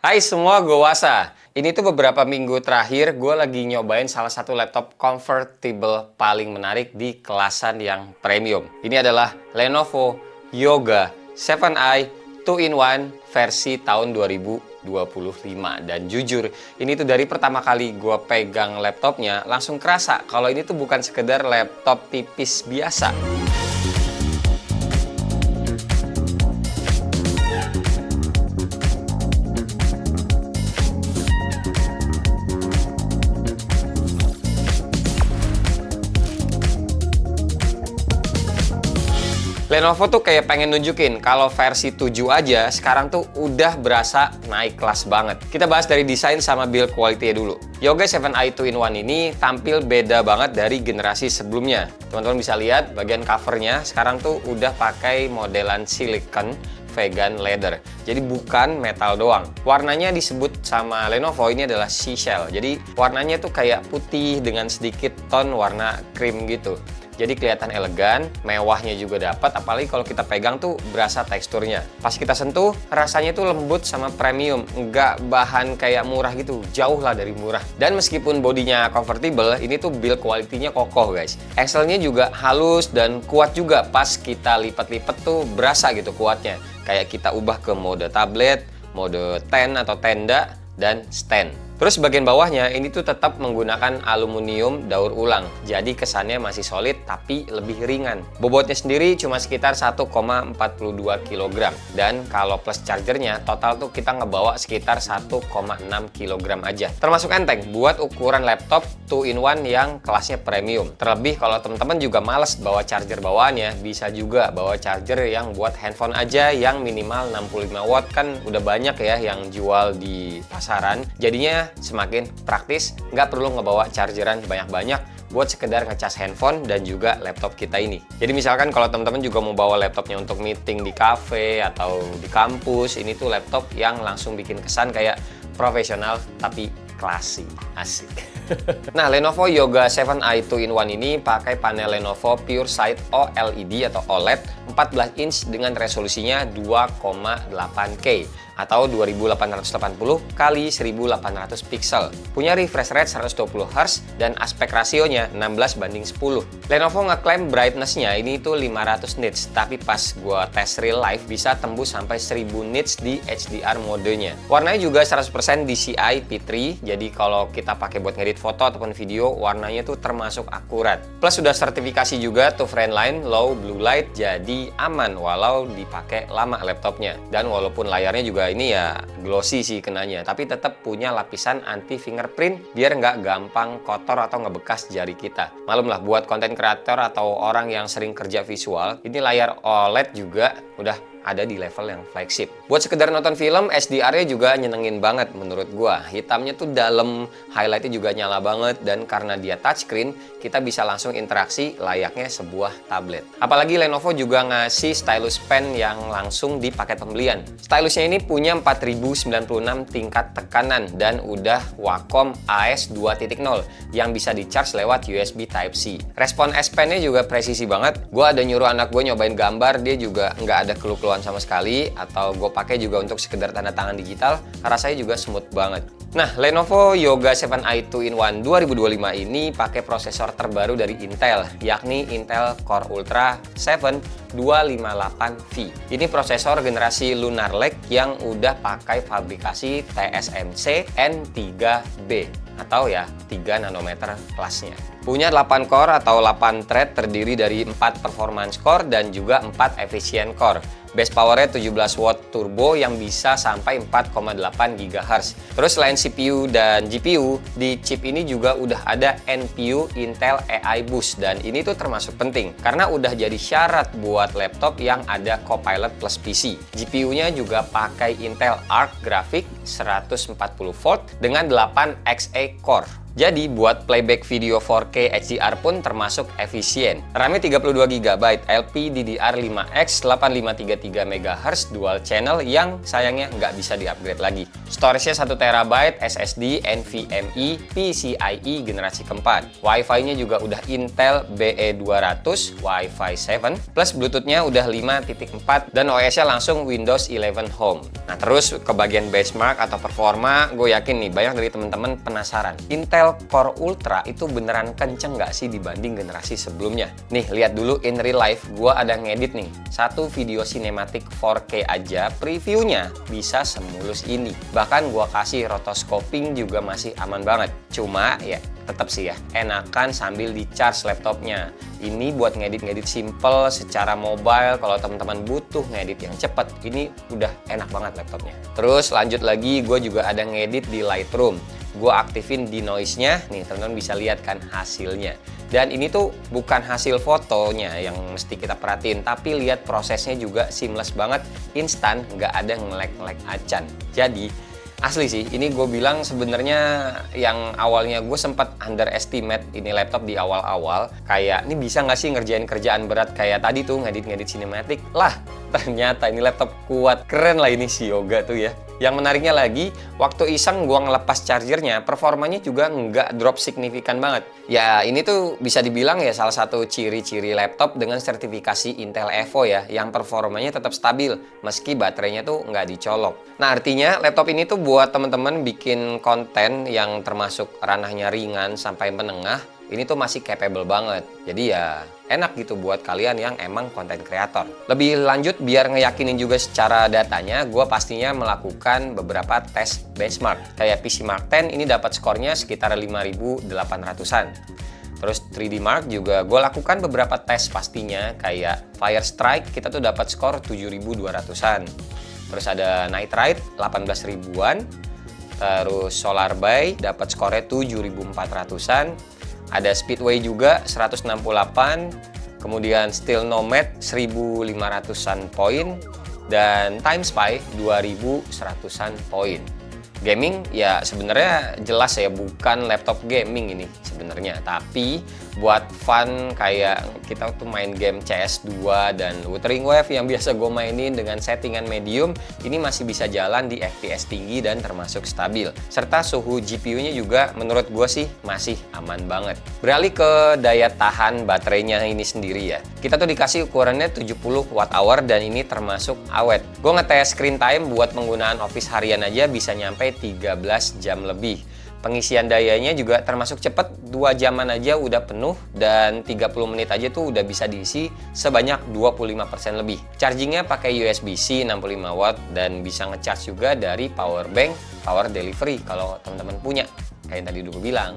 Hai semua, gue Wasa. Ini tuh beberapa minggu terakhir gue lagi nyobain salah satu laptop convertible paling menarik di kelasan yang premium. Ini adalah Lenovo Yoga 7i 2-in-1 versi tahun 2025. Dan jujur, ini tuh dari pertama kali gue pegang laptopnya langsung kerasa kalau ini tuh bukan sekedar laptop tipis biasa. Lenovo tuh kayak pengen nunjukin kalau versi 7 aja sekarang tuh udah berasa naik kelas banget. Kita bahas dari desain sama build quality-nya dulu. Yoga 7i 2-in-1 ini tampil beda banget dari generasi sebelumnya. Teman-teman bisa lihat bagian covernya sekarang tuh udah pakai modelan silicon vegan leather. Jadi bukan metal doang. Warnanya disebut sama Lenovo ini adalah seashell. Jadi warnanya tuh kayak putih dengan sedikit ton warna krim gitu. Jadi kelihatan elegan, mewahnya juga dapat, apalagi kalau kita pegang tuh berasa teksturnya. Pas kita sentuh, rasanya tuh lembut sama premium, nggak bahan kayak murah gitu, jauh lah dari murah. Dan meskipun bodinya convertible, ini tuh build quality-nya kokoh guys. Axle-nya juga halus dan kuat juga, pas kita lipat-lipat tuh berasa gitu kuatnya. Kayak kita ubah ke mode tablet, mode tent atau tenda, dan stand. Terus bagian bawahnya ini tuh tetap menggunakan aluminium daur ulang. Jadi kesannya masih solid tapi lebih ringan. Bobotnya sendiri cuma sekitar 1,42 kg. Dan kalau plus chargernya total tuh kita ngebawa sekitar 1,6 kg aja. Termasuk enteng buat ukuran laptop 2-in-1 yang kelasnya premium. Terlebih kalau teman-teman juga males bawa charger bawaannya, bisa juga bawa charger yang buat handphone aja yang minimal 65 watt. Kan udah banyak ya yang jual di pasaran. Jadinya semakin praktis, nggak perlu ngebawa chargeran banyak-banyak buat sekedar ngecas handphone dan juga laptop kita ini. Jadi misalkan kalau teman-teman juga mau bawa laptopnya untuk meeting di cafe atau di kampus, ini tuh laptop yang langsung bikin kesan kayak profesional tapi klasik, asik. Nah, Lenovo Yoga 7i 2-in-1 ini pakai panel Lenovo PureSight OLED atau OLED 14 inch dengan resolusinya 2,8K atau 2880 x 1800 pixel. Punya refresh rate 120 Hz dan aspek rasionya 16:10. Lenovo ngeklaim brightness-nya ini tuh 500 nits, tapi pas gua tes real life bisa tembus sampai 1000 nits di HDR modenya. Warnanya juga 100% DCI P3, jadi kalau kita pakai buat ngedit foto ataupun video, warnanya tuh termasuk akurat. Plus sudah sertifikasi juga tuh Friendline Low Blue Light, jadi aman walau dipakai lama laptopnya. Dan walaupun layarnya juga ini ya glossy sih kenanya, tapi tetap punya lapisan anti fingerprint biar nggak gampang kotor atau ngebekas jari kita. Malum lah buat konten kreator atau orang yang sering kerja visual, ini layar OLED juga udah ada di level yang flagship. Buat sekedar nonton film, SDR-nya juga nyenengin banget menurut gua. Hitamnya tuh dalam, highlight-nya juga nyala banget, dan karena dia touchscreen, kita bisa langsung interaksi layaknya sebuah tablet. Apalagi Lenovo juga ngasih stylus pen yang langsung di paket pembelian. Stylusnya ini punya 4096 tingkat tekanan dan udah Wacom AS 2.0 yang bisa di-charge lewat USB Type-C. Respon S Pen-nya juga presisi banget. Gua ada nyuruh anak gue nyobain gambar, dia juga nggak ada keluh-keluhan sama sekali, atau gue pakai juga untuk sekedar tanda tangan digital, rasanya juga smooth banget. Nah, Lenovo Yoga 7i 2-in-1 2025 ini pakai prosesor terbaru dari Intel, yakni Intel Core Ultra 7 258V. Ini prosesor generasi Lunar Lake yang udah pakai fabrikasi TSMC N3B atau ya 3 nanometer kelasnya. Punya 8 core atau 8 thread terdiri dari 4 performance core dan juga 4 efficient core. Base powernya 17 watt turbo yang bisa sampai 4,8 GHz. Terus selain CPU dan GPU, di chip ini juga udah ada NPU Intel AI Boost, dan ini tuh termasuk penting karena udah jadi syarat buat laptop yang ada Copilot plus PC. GPU-nya juga pakai Intel Arc Graphics 140 volt dengan 8 Xa core. Jadi buat playback video 4K HDR pun termasuk efisien. RAM-nya 32 GB, LPDDR5X 8533 MHz dual channel yang sayangnya nggak bisa di-upgrade lagi. Storage-nya 1 TB, SSD NVMe PCIe generasi keempat. Wi-Fi-nya juga udah Intel BE200 Wi-Fi 7 plus Bluetooth-nya udah 5.4 dan OS-nya langsung Windows 11 Home. Nah, terus ke bagian benchmark atau performa, gue yakin nih banyak dari teman-teman penasaran. Intel Core Ultra itu beneran kenceng nggak sih dibanding generasi sebelumnya? Nih, lihat dulu in real life, gue ada ngedit nih. Satu video sinematik 4K aja, previewnya bisa semulus ini. Bahkan gue kasih rotoscoping juga masih aman banget. Cuma ya tetap sih ya, enakan sambil di-charge laptopnya. Ini buat ngedit-ngedit simple secara mobile, kalau teman-teman butuh ngedit yang cepet, ini udah enak banget laptopnya. Terus lanjut lagi, gue juga ada ngedit di Lightroom. Gue aktifin denoise-nya, nih teman-teman bisa lihat kan hasilnya. Dan ini tuh bukan hasil fotonya yang mesti kita perhatiin, tapi lihat prosesnya juga seamless banget, instan, nggak ada nge-lag acan. Jadi asli sih, ini gue bilang sebenarnya yang awalnya gue sempat underestimate ini laptop di awal-awal. Kayak, ini bisa nggak sih ngerjain kerjaan berat kayak tadi tuh, ngedit-ngedit sinematik? Lah, ternyata ini laptop kuat. Keren lah ini si Yoga tuh ya. Yang menariknya lagi, waktu iseng gue ngelepas chargernya, performanya juga nggak drop signifikan banget. Ya, ini tuh bisa dibilang ya salah satu ciri-ciri laptop dengan sertifikasi Intel Evo ya, yang performanya tetap stabil, meski baterainya tuh nggak dicolok. Nah, artinya laptop ini tuh buat teman-teman bikin konten yang termasuk ranahnya ringan sampai menengah, ini tuh masih capable banget. Jadi ya enak gitu buat kalian yang emang konten kreator. Lebih lanjut, biar ngeyakinin juga secara datanya, gue pastinya melakukan beberapa tes benchmark. Kayak PC Mark 10 ini dapat skornya sekitar 5.800-an. Terus 3D Mark juga gue lakukan beberapa tes pastinya, kayak Firestrike kita tuh dapat skor 7.200-an. Terus ada Night Ride 18 ribuan. Terus Solar Bay dapat skornya 7.400-an. Ada Speedway juga 168, kemudian Steel Nomad 1.500-an poin, dan Time Spy 2.100-an poin. Gaming ya sebenarnya jelas ya bukan laptop gaming ini sebenarnya, tapi buat fun kayak kita tuh main game CS2 dan Wuthering Waves yang biasa gue mainin dengan settingan medium, ini masih bisa jalan di FPS tinggi dan termasuk stabil. Serta suhu GPU-nya juga menurut gue sih masih aman banget. Beralih ke daya tahan baterainya ini sendiri ya. Kita tuh dikasih ukurannya 70 Wh dan ini termasuk awet. Gue ngetes screen time buat penggunaan Office harian aja bisa nyampe 13 jam lebih. Pengisian dayanya juga termasuk cepet, 2 jaman aja udah penuh dan 30 menit aja tuh udah bisa diisi sebanyak 25% lebih. Chargingnya pakai USB-C 65 watt dan bisa ngecharge juga dari power bank, power delivery kalau teman-teman punya, kayak yang tadi dulu bilang.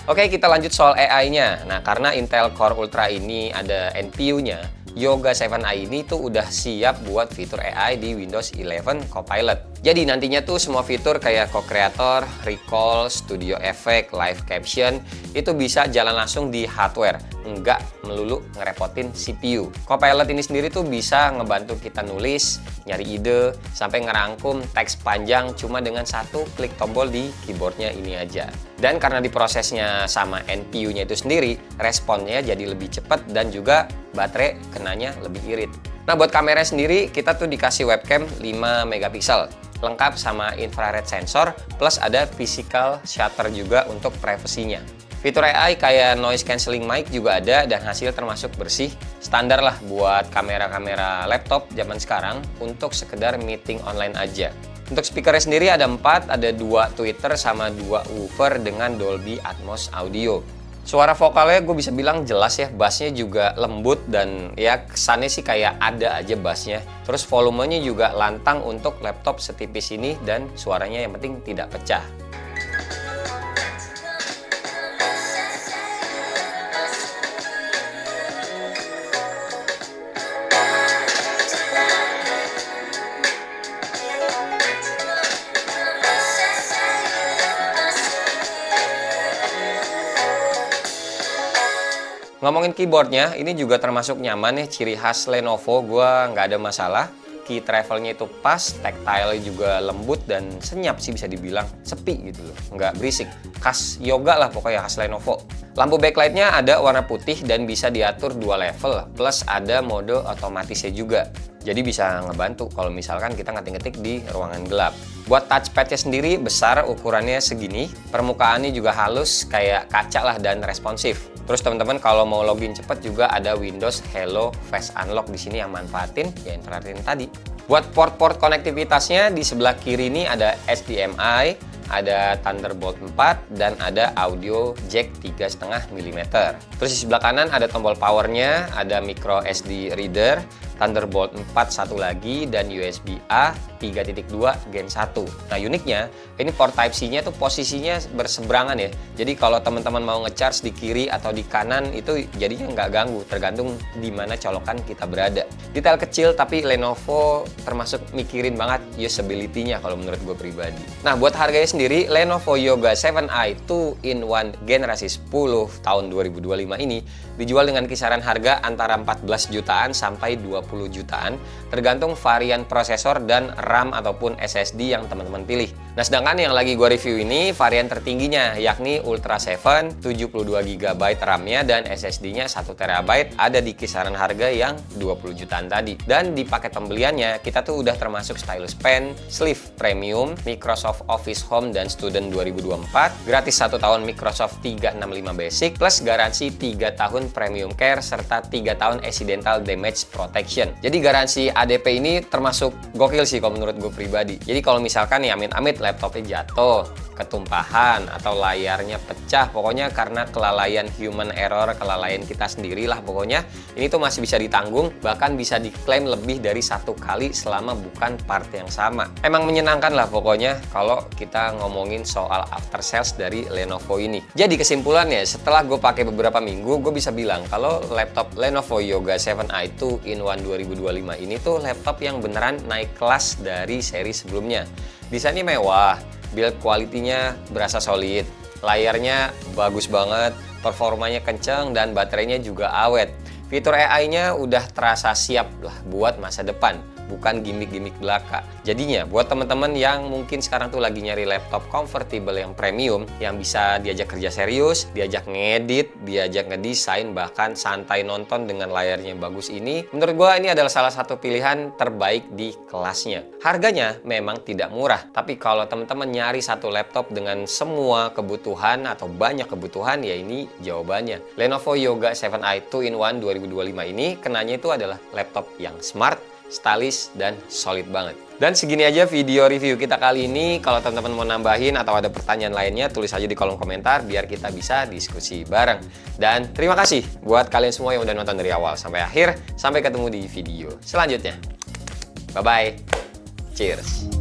Oke, kita lanjut soal AI-nya. Nah, karena Intel Core Ultra ini ada NPU-nya, Yoga 7i ini tuh udah siap buat fitur AI di Windows 11 Copilot. Jadi nantinya tuh semua fitur kayak Co-Creator, Recall, Studio Effect, Live Caption itu bisa jalan langsung di hardware, nggak melulu ngerepotin CPU. Copilot ini sendiri tuh bisa ngebantu kita nulis, nyari ide, sampai ngerangkum teks panjang cuma dengan satu klik tombol di keyboardnya ini aja. Dan karena diprosesnya sama NPU-nya itu sendiri, responnya jadi lebih cepat dan juga baterai kenanya lebih irit. Nah, buat kamera sendiri kita tuh dikasih webcam 5 megapiksel, lengkap sama infrared sensor, plus ada physical shutter juga untuk privasinya. Fitur AI kayak noise cancelling mic juga ada dan hasil termasuk bersih, standar lah buat kamera-kamera laptop zaman sekarang untuk sekedar meeting online aja. Untuk speakernya sendiri ada 4, ada 2 tweeter sama 2 woofer dengan Dolby Atmos audio. Suara vokalnya gue bisa bilang jelas ya, bassnya juga lembut dan ya kesannya sih kayak ada aja bassnya. Terus volumenya juga lantang untuk laptop setipis ini dan suaranya yang penting tidak pecah. Ngomongin keyboardnya, ini juga termasuk nyaman nih, ciri khas Lenovo, gue nggak ada masalah. key travelnya itu pas, tactile juga lembut dan senyap sih bisa dibilang, sepi gitu loh, nggak berisik. Khas Yoga lah pokoknya, khas Lenovo. Lampu backlightnya ada warna putih dan bisa diatur 2 level, plus ada mode otomatisnya juga. Jadi bisa ngebantu kalau misalkan kita ngetik-ngetik di ruangan gelap. Buat touchpadnya sendiri besar, ukurannya segini, permukaannya juga halus kayak kaca lah dan responsif. Terus teman-teman kalau mau login cepat juga ada Windows Hello Face Unlock di sini yang manfaatin ya infrared tadi. Buat port-port konektivitasnya di sebelah kiri ini ada HDMI, ada Thunderbolt 4 dan ada audio jack 3,5 mm. Terus di sebelah kanan ada tombol powernya, ada micro SD reader, Thunderbolt 4 satu lagi, dan USB-A 3.2 Gen 1. Nah uniknya, ini port Type-C-nya tuh posisinya berseberangan ya. Jadi kalau teman-teman mau ngecharge di kiri atau di kanan itu jadinya nggak ganggu, tergantung di mana colokan kita berada. Detail kecil tapi Lenovo termasuk mikirin banget usability-nya kalau menurut gue pribadi. Nah buat harganya sendiri, Lenovo Yoga 7i 2-in-1 generasi 10 tahun 2025 ini dijual dengan kisaran harga antara 14 jutaan sampai 20 jutaan, tergantung varian prosesor dan RAM ataupun SSD yang teman-teman pilih. Nah sedangkan yang lagi gue review ini varian tertingginya, yakni Ultra 7 72GB RAM-nya dan SSD-nya 1TB, ada di kisaran harga yang 20 jutaan tadi. Dan di paket pembeliannya kita tuh udah termasuk stylus pen, sleeve premium, Microsoft Office Home dan Student 2024, gratis 1 tahun Microsoft 365 Basic, plus garansi 3 tahun Premium Care serta 3 tahun Accidental Damage Protection. Jadi garansi ADP ini termasuk gokil sih kalau menurut gue pribadi. Jadi kalau misalkan nih amit-amit laptopnya jatuh, ketumpahan, atau layarnya pecah, pokoknya karena kelalaian human error, kelalaian kita sendirilah pokoknya, ini tuh masih bisa ditanggung, bahkan bisa diklaim lebih dari 1 kali selama bukan part yang sama. Emang menyenangkan lah pokoknya kalau kita ngomongin soal after sales dari Lenovo ini. Jadi kesimpulannya, setelah gue pakai beberapa minggu, gue bisa bilang kalau laptop Lenovo Yoga 7i 2-in-1 2025 ini tuh laptop yang beneran naik kelas dari seri sebelumnya. Desainnya mewah, build quality-nya berasa solid, layarnya bagus banget, performanya kenceng, dan baterainya juga awet. Fitur AI-nya udah terasa siap lah buat masa depan, bukan gimmick-gimmick belaka. Jadinya buat teman-teman yang mungkin sekarang tuh lagi nyari laptop comfortable yang premium, yang bisa diajak kerja serius, diajak ngedit, diajak ngedesain, bahkan santai nonton dengan layarnya yang bagus ini, menurut gua ini adalah salah satu pilihan terbaik di kelasnya. Harganya memang tidak murah, tapi kalau teman-teman nyari satu laptop dengan semua kebutuhan atau banyak kebutuhan, ya ini jawabannya. Lenovo Yoga 7i 2-in-1 2025 ini kenanya itu adalah laptop yang smart, stylish, dan solid banget. Dan segini aja video review kita kali ini. Kalau teman-teman mau nambahin atau ada pertanyaan lainnya, tulis aja di kolom komentar biar kita bisa diskusi bareng. Dan terima kasih buat kalian semua yang udah nonton dari awal sampai akhir. Sampai ketemu di video selanjutnya. Bye-bye. Cheers.